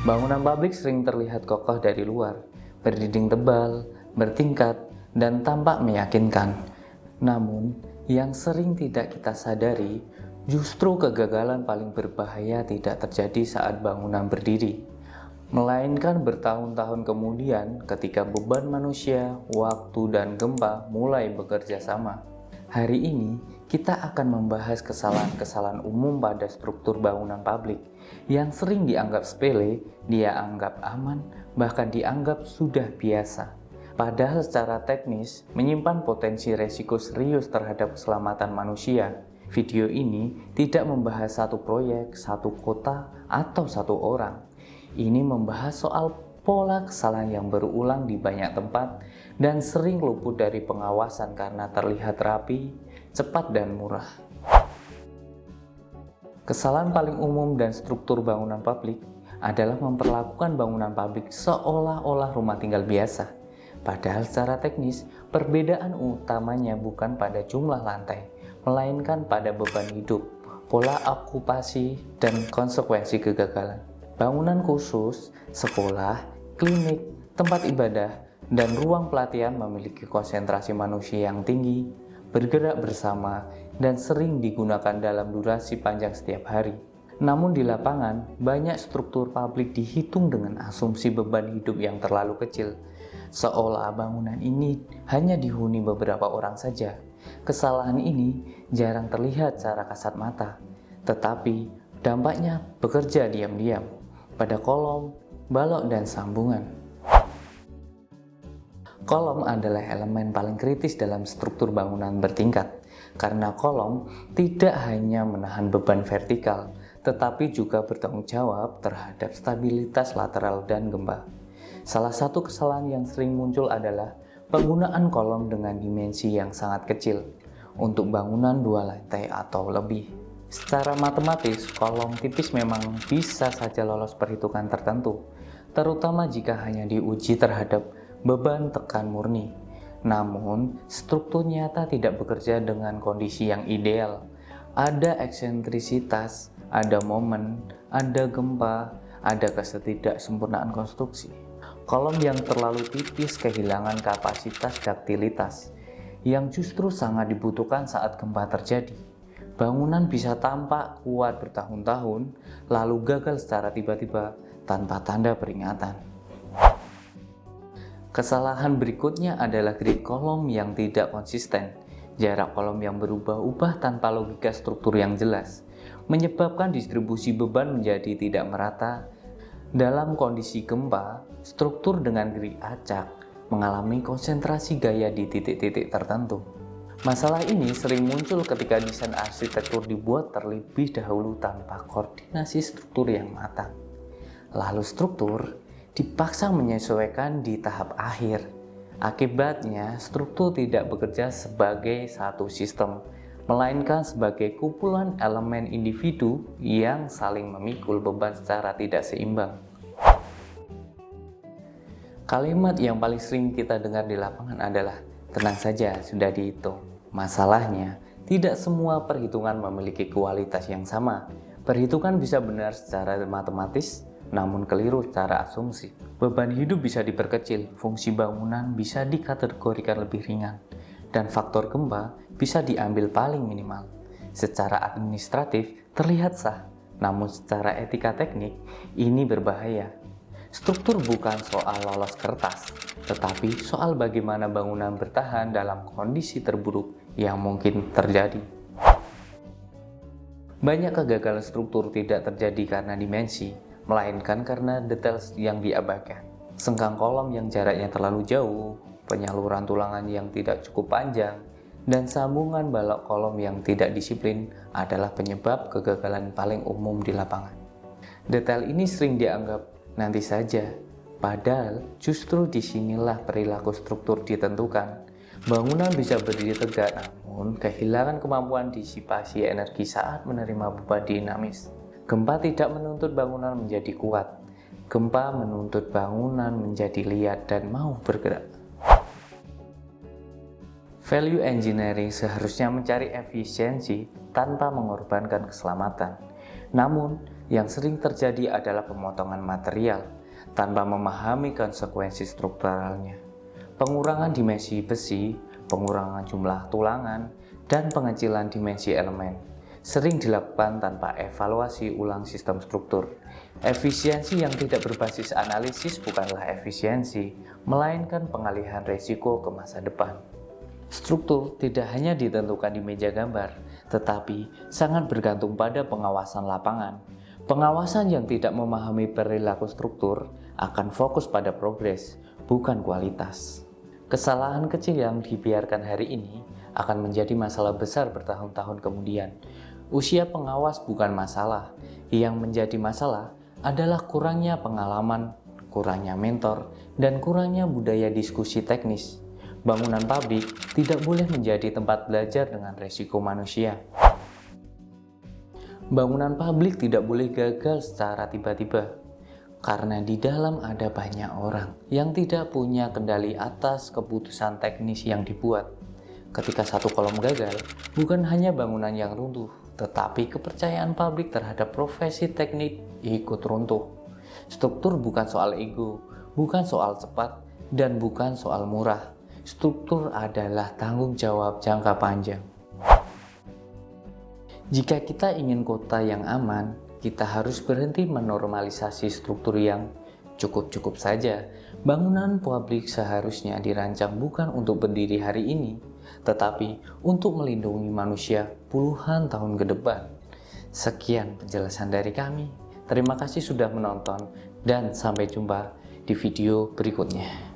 Bangunan pabrik sering terlihat kokoh dari luar, berdinding tebal, bertingkat, dan tampak meyakinkan. Namun, yang sering tidak kita sadari, justru kegagalan paling berbahaya tidak terjadi saat bangunan berdiri, melainkan bertahun-tahun kemudian ketika beban manusia, waktu, dan gempa mulai bekerja sama. Hari ini, kita akan membahas kesalahan-kesalahan umum pada struktur bangunan pabrik yang sering dianggap sepele, dia anggap aman, bahkan dianggap sudah biasa. Padahal secara teknis menyimpan potensi resiko serius terhadap keselamatan manusia. Video ini tidak membahas satu proyek, satu kota, atau satu orang. Ini membahas soal pola kesalahan yang berulang di banyak tempat dan sering luput dari pengawasan karena terlihat rapi, cepat, dan murah. Kesalahan paling umum dan struktur bangunan pabrik adalah memperlakukan bangunan pabrik seolah-olah rumah tinggal biasa. Padahal secara teknis, perbedaan utamanya bukan pada jumlah lantai, melainkan pada beban hidup, pola okupasi, dan konsekuensi kegagalan. Bangunan khusus, sekolah, klinik, tempat ibadah, dan ruang pelatihan memiliki konsentrasi manusia yang tinggi, bergerak bersama, dan sering digunakan dalam durasi panjang setiap hari. Namun di lapangan, banyak struktur pabrik dihitung dengan asumsi beban hidup yang terlalu kecil, seolah bangunan ini hanya dihuni beberapa orang saja. Kesalahan ini jarang terlihat secara kasat mata, tetapi dampaknya bekerja diam-diam pada kolom, balok, dan sambungan. Kolom adalah elemen paling kritis dalam struktur bangunan bertingkat, karena kolom tidak hanya menahan beban vertikal, tetapi juga bertanggung jawab terhadap stabilitas lateral dan gempa. Salah satu kesalahan yang sering muncul adalah penggunaan kolom dengan dimensi yang sangat kecil untuk bangunan 2 lantai atau lebih. Secara matematis, kolom tipis memang bisa saja lolos perhitungan tertentu, terutama jika hanya diuji terhadap beban tekan murni. Namun, struktur nyata tidak bekerja dengan kondisi yang ideal. Ada eksentrisitas, ada momen, ada gempa, ada ketidaksempurnaan konstruksi. Kolom yang terlalu tipis kehilangan kapasitas duktilitas, yang justru sangat dibutuhkan saat gempa terjadi. Bangunan bisa tampak kuat bertahun-tahun, lalu gagal secara tiba-tiba tanpa tanda peringatan. Kesalahan berikutnya adalah grid kolom yang tidak konsisten. Jarak kolom yang berubah-ubah tanpa logika struktur yang jelas, menyebabkan distribusi beban menjadi tidak merata. Dalam kondisi gempa, struktur dengan grid acak mengalami konsentrasi gaya di titik-titik tertentu. Masalah ini sering muncul ketika desain arsitektur dibuat terlebih dahulu tanpa koordinasi struktur yang matang. Lalu struktur dipaksa menyesuaikan di tahap akhir. Akibatnya, struktur tidak bekerja sebagai satu sistem, melainkan sebagai kumpulan elemen individu yang saling memikul beban secara tidak seimbang. Kalimat yang paling sering kita dengar di lapangan adalah, "Tenang saja, sudah dihitung." Masalahnya, tidak semua perhitungan memiliki kualitas yang sama. Perhitungan bisa benar secara matematis, namun keliru secara asumsi. Beban hidup bisa diperkecil, fungsi bangunan bisa dikategorikan lebih ringan, dan faktor gempa bisa diambil paling minimal. Secara administratif terlihat sah, namun secara etika teknik ini berbahaya. Struktur bukan soal lolos kertas, tetapi soal bagaimana bangunan bertahan dalam kondisi terburuk yang mungkin terjadi. Banyak kegagalan struktur tidak terjadi karena dimensi, melainkan karena detail yang diabaikan. Sengkang kolom yang jaraknya terlalu jauh, penyaluran tulangan yang tidak cukup panjang, dan sambungan balok kolom yang tidak disiplin adalah penyebab kegagalan paling umum di lapangan. Detail ini sering dianggap nanti saja, padahal justru disinilah perilaku struktur ditentukan. Bangunan bisa berdiri tegak, namun kehilangan kemampuan disipasi energi saat menerima beban dinamis. Gempa tidak menuntut bangunan menjadi kuat. Gempa menuntut bangunan menjadi liat dan mau bergerak. Value engineering seharusnya mencari efisiensi tanpa mengorbankan keselamatan. Namun, yang sering terjadi adalah pemotongan material tanpa memahami konsekuensi strukturalnya. Pengurangan dimensi besi, pengurangan jumlah tulangan, dan pengecilan dimensi elemen sering dilakukan tanpa evaluasi ulang sistem struktur. Efisiensi yang tidak berbasis analisis bukanlah efisiensi, melainkan pengalihan risiko ke masa depan. Struktur tidak hanya ditentukan di meja gambar, tetapi sangat bergantung pada pengawasan lapangan. Pengawasan yang tidak memahami perilaku struktur akan fokus pada progres, bukan kualitas. Kesalahan kecil yang dibiarkan hari ini akan menjadi masalah besar bertahun-tahun kemudian. Usia pengawas bukan masalah, yang menjadi masalah adalah kurangnya pengalaman, kurangnya mentor, dan kurangnya budaya diskusi teknis. Bangunan pabrik tidak boleh menjadi tempat belajar dengan resiko manusia. Bangunan pabrik tidak boleh gagal secara tiba-tiba, karena di dalam ada banyak orang yang tidak punya kendali atas keputusan teknis yang dibuat. Ketika satu kolom gagal, bukan hanya bangunan yang runtuh, tetapi kepercayaan publik terhadap profesi teknik ikut runtuh. Struktur bukan soal ego, bukan soal cepat, dan bukan soal murah. Struktur adalah tanggung jawab jangka panjang. Jika kita ingin kota yang aman, kita harus berhenti menormalisasi struktur yang cukup-cukup saja. Bangunan publik seharusnya dirancang bukan untuk berdiri hari ini, tetapi untuk melindungi manusia puluhan tahun ke depan. Sekian penjelasan dari kami. Terima kasih sudah menonton dan sampai jumpa di video berikutnya.